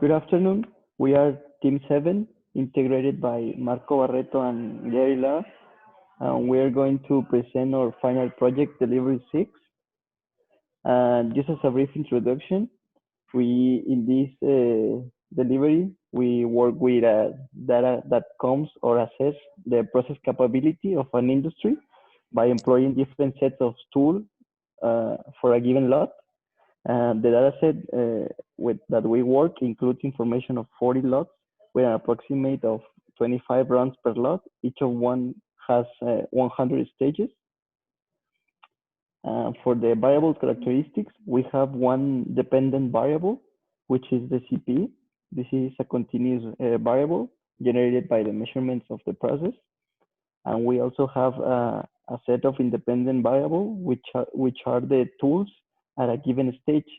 Good afternoon. We are Team 7, integrated by Marco Barreto and Gary Lara, and we are going to present our final project, Delivery 6. Just as a brief introduction, in this delivery, we work with data that comes or assess the process capability of an industry by employing different sets of tools for a given lot. The dataset that we work includes information of 40 lots with an approximate of 25 runs per lot. Each of one has 100 stages. For the variable characteristics, we have one dependent variable, which is the CP. This is a continuous variable generated by the measurements of the process. And we also have a set of independent variables, which are the tools at a given stage.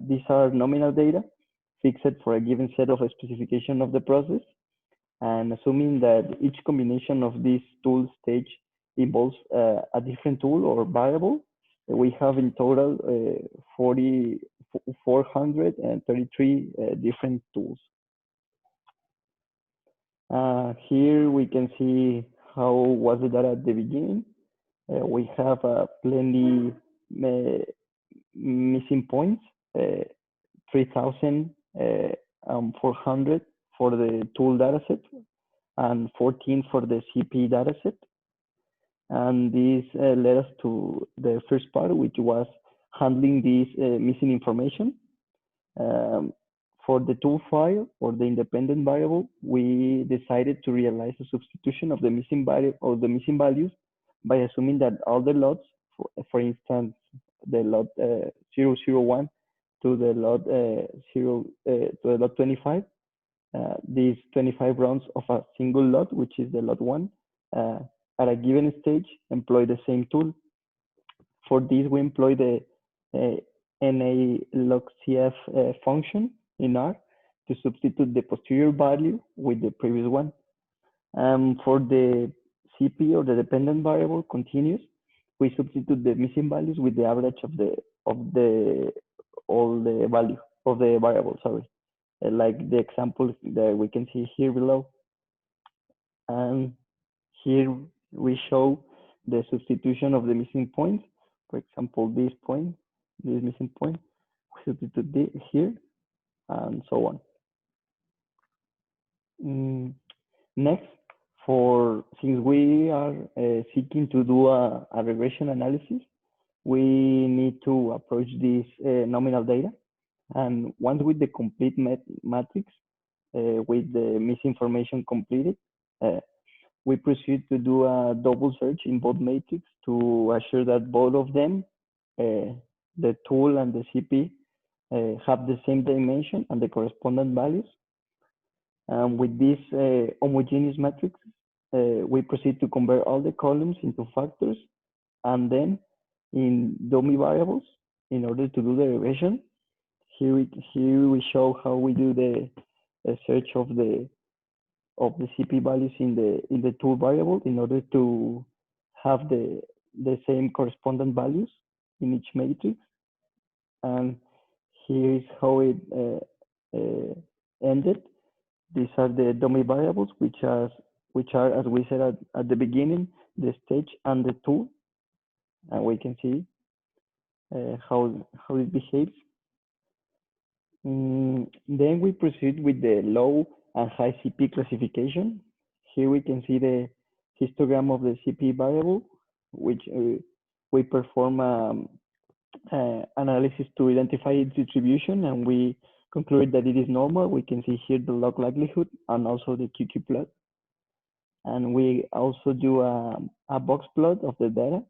These are nominal data fixed for a given set of a specification of the process. And assuming that each combination of these tool stage involves a different tool or variable, we have in total 433 different tools. Here we can see how was the data at the beginning. We have plenty missing points, 3,400 for the tool dataset and 14 for the CP dataset. And this led us to the first part, which was handling this missing information. For the tool file or the independent variable, we decided to realize a substitution of the missing value or the missing values by assuming that all the lots, for instance, the lot 001 to the lot 25, these 25 rounds of a single lot, which is the lot 1, at a given stage, employ the same tool. For this, we employ the NA-logCF function in R to substitute the posterior value with the previous one. For the CP or the dependent variable continuous, we substitute the missing values with the average of all the value of the variable, like the example that we can see here below. And here we show the substitution of the missing points. For example, this missing point, we substitute this here, and so on. Next, since we are seeking to do a regression analysis, we need to approach this nominal data. And once with the complete matrix, with the misinformation completed, we proceed to do a double search in both matrix to assure that both of them, the tool and the CP, have the same dimension and the corresponding values. With this homogeneous matrix, we proceed to convert all the columns into factors and then in dummy variables in order to do the regression. Here we show how we do the search of the CP values in the tool variable in order to have the same corresponding values in each matrix. And here is how it ended. These are the dummy variables, which are, as we said at the beginning, the stage and the tool. And we can see how it behaves. Then we proceed with the low and high CP classification. Here we can see the histogram of the CP variable, which we perform analysis to identify its distribution, and we conclude that it is normal. We can see here the log likelihood and also the QQ plot. And we also do a box plot of the data.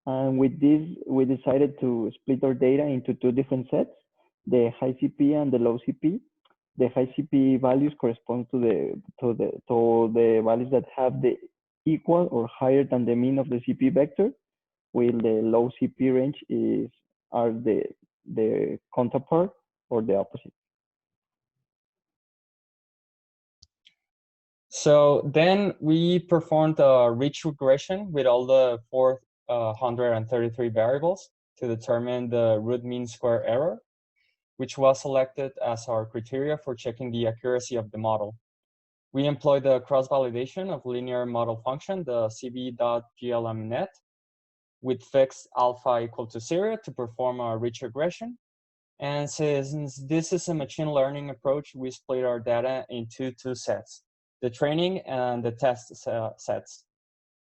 And with this, we decided to split our data into two different sets, the high CP and the low CP. The high CP values correspond to the values that have the equal or higher than the mean of the CP vector, while the low CP range are the counterpart or the opposite. So then we performed a rich regression with all the 433 variables to determine the root mean square error. which was selected as our criteria for checking the accuracy of the model. We employ the cross-validation of linear model function, the cv.glmnet, with fixed alpha equal to 0 to perform a rich regression. And since this is a machine learning approach, we split our data into two sets, the training and the test sets.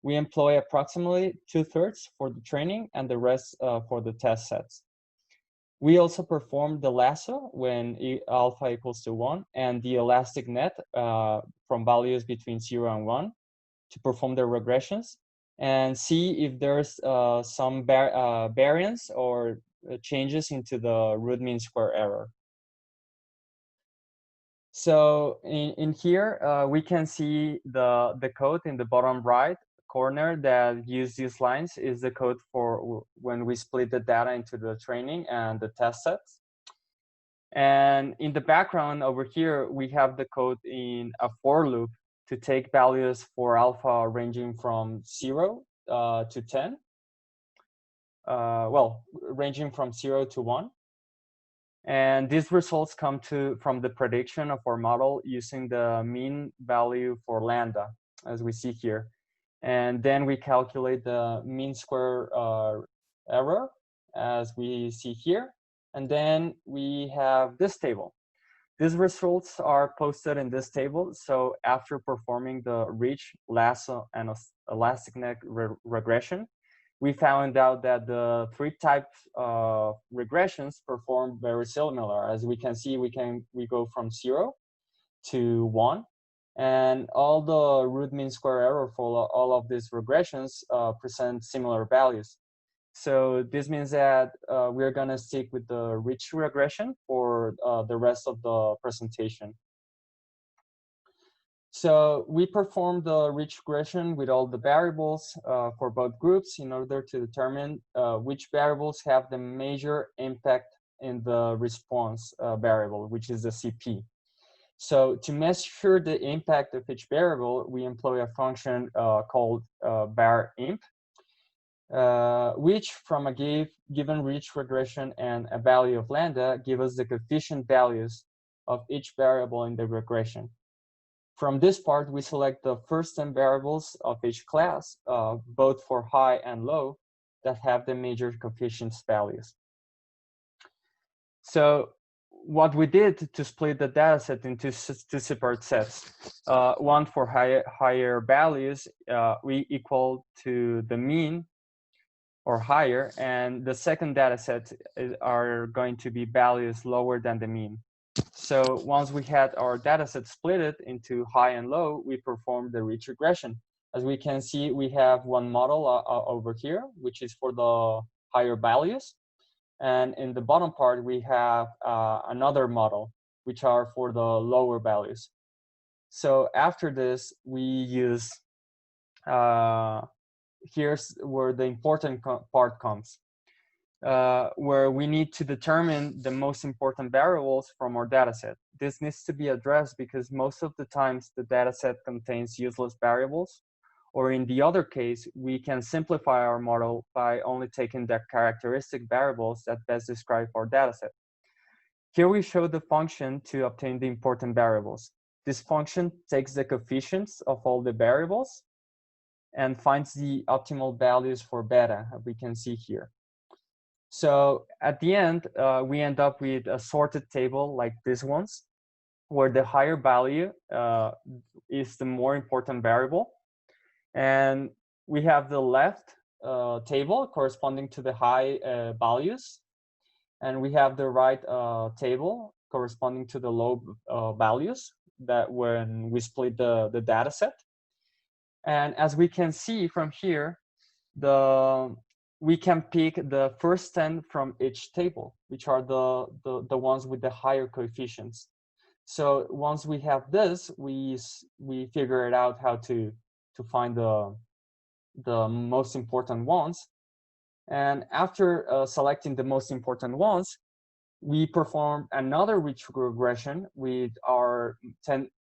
We employ approximately 2/3 for the training and the rest for the test sets. We also perform the lasso when alpha equals to 1 and the elastic net from values between 0 and 1 to perform the regressions and see if there's some variance or changes into the root mean square error. So in here, we can see the code in the bottom right corner that use these lines is the code for when we split the data into the training and the test sets. And in the background over here, we have the code in a for loop to take values for alpha ranging from 0 to 10. Well, ranging from 0 to 1. And these results come from the prediction of our model using the mean value for lambda, as we see here. And then we calculate the mean square error, as we see here. And then we have this table. These results are posted in this table. So after performing the rich, lasso, and elastic net regression, we found out that the three types of regressions perform very similar. As we can see, we go from 0 to 1, and all the root mean square error for all of these regressions present similar values. So this means that we're gonna stick with the rich regression for the rest of the presentation. So we performed the rich regression with all the variables for both groups in order to determine which variables have the major impact in the response variable, which is the CP. So to measure the impact of each variable, we employ a function called var_imp, which from a given rich regression and a value of lambda give us the coefficient values of each variable in the regression. From this part, we select the first 10 variables of each class, both for high and low, that have the major coefficients values. So what we did to split the data set into two separate sets, one for higher values, we equal to the mean or higher, and the second data set are going to be values lower than the mean. So once we had our data set split into high and low, we performed the rich regression. As we can see, we have one model over here, which is for the higher values. And in the bottom part, we have another model, which are for the lower values. So after this, we use, here's where the important part comes. Where we need to determine the most important variables from our dataset. This needs to be addressed because most of the times the dataset contains useless variables, or in the other case, we can simplify our model by only taking the characteristic variables that best describe our dataset. Here we show the function to obtain the important variables. This function takes the coefficients of all the variables and finds the optimal values for beta, as we can see here. So at the end, we end up with a sorted table like this one's, where the higher value is the more important variable. And we have the left table corresponding to the high values. And we have the right table corresponding to the low values that when we split the data set. And as we can see from here, we can pick the first 10 from each table, which are the ones with the higher coefficients. So once we have this, we figure it out how to find the most important ones. And after selecting the most important ones, we perform another rich regression with our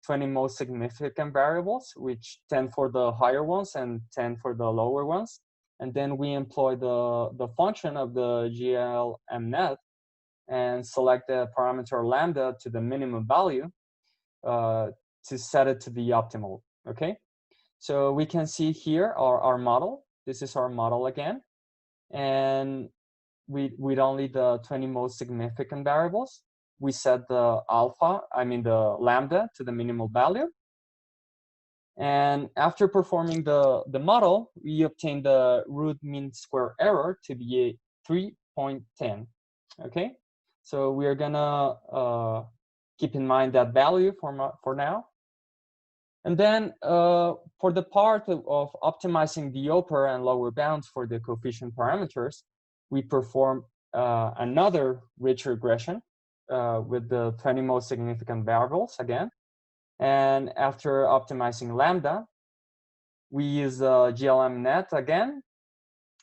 20 most significant variables, which 10 for the higher ones and 10 for the lower ones. And then we employ the function of the glmnet and select the parameter lambda to the minimum value to set it to the optimal, okay? So we can see here our model. This is our model again. And with only the 20 most significant variables, we set the the lambda to the minimal value. And after performing the model, we obtain the root mean square error to be 3.10, okay? So we are gonna keep in mind that value for now. And then for the part of optimizing the upper and lower bounds for the coefficient parameters, we perform another rich regression with the 20 most significant variables again. And after optimizing lambda, we use GLM-net again,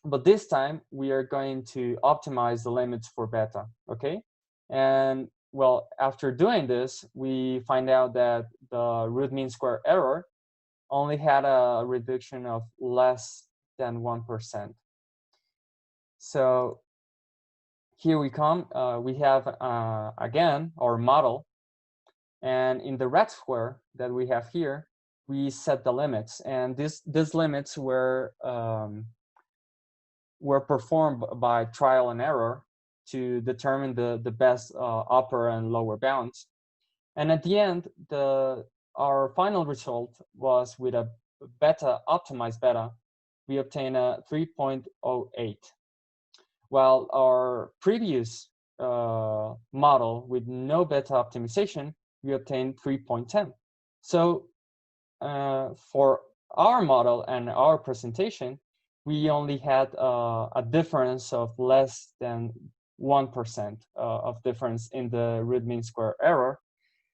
but this time we are going to optimize the limits for beta, okay? And well, after doing this, we find out that the root mean square error only had a reduction of less than 1%. So here we come, we have again our model, and in the red square that we have here, we set the limits, and these limits were performed by trial and error to determine the best upper and lower bounds. And at the end, our final result was with a optimized beta, we obtain a 3.08. While our previous model with no beta optimization, we obtained 3.10. So for our model and our presentation, we only had a difference of less than 1% of difference in the root mean square error.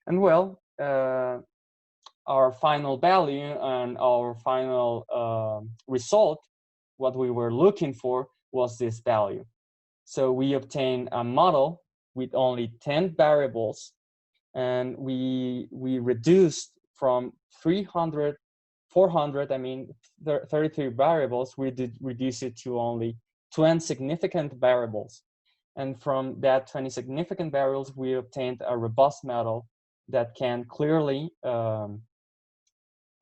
And well, our final value and our final result, what we were looking for was this value. So we obtained a model with only 10 variables, and we reduced from 33 variables, we did reduce it to only 20 significant variables. And from that 20 significant variables, we obtained a robust model that can clearly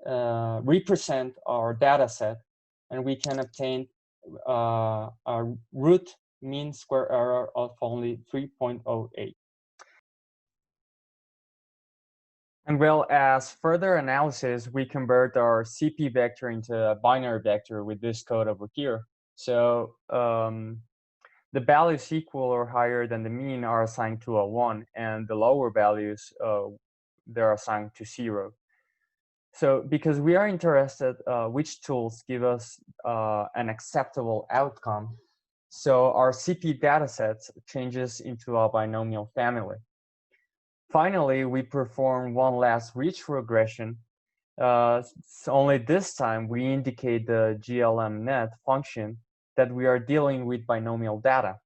represent our data set, and we can obtain a root mean square error of only 3.08. And well, as further analysis, we convert our CP vector into a binary vector with this code over here. So the values equal or higher than the mean are assigned to a 1, and the lower values, they're assigned to 0. So because we are interested which tools give us an acceptable outcome, so our CP dataset changes into a binomial family. Finally, we perform one last rich regression. Only this time we indicate the GLM-net function that we are dealing with binomial data.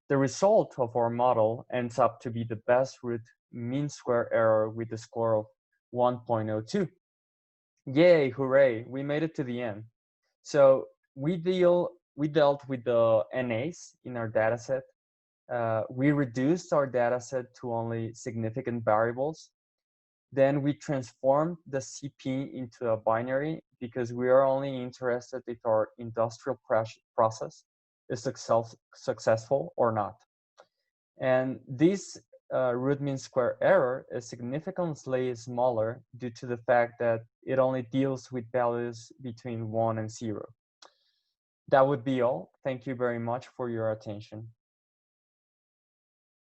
The result of our model ends up to be the best root mean square error with a score of 1.02. Yay, hooray, we made it to the end. So we dealt with the NAs in our dataset. We reduced our dataset to only significant variables. Then we transformed the CP into a binary because we are only interested if our industrial process is successful or not. And this root mean square error is significantly smaller due to the fact that it only deals with values between 1 and 0. That would be all. Thank you very much for your attention.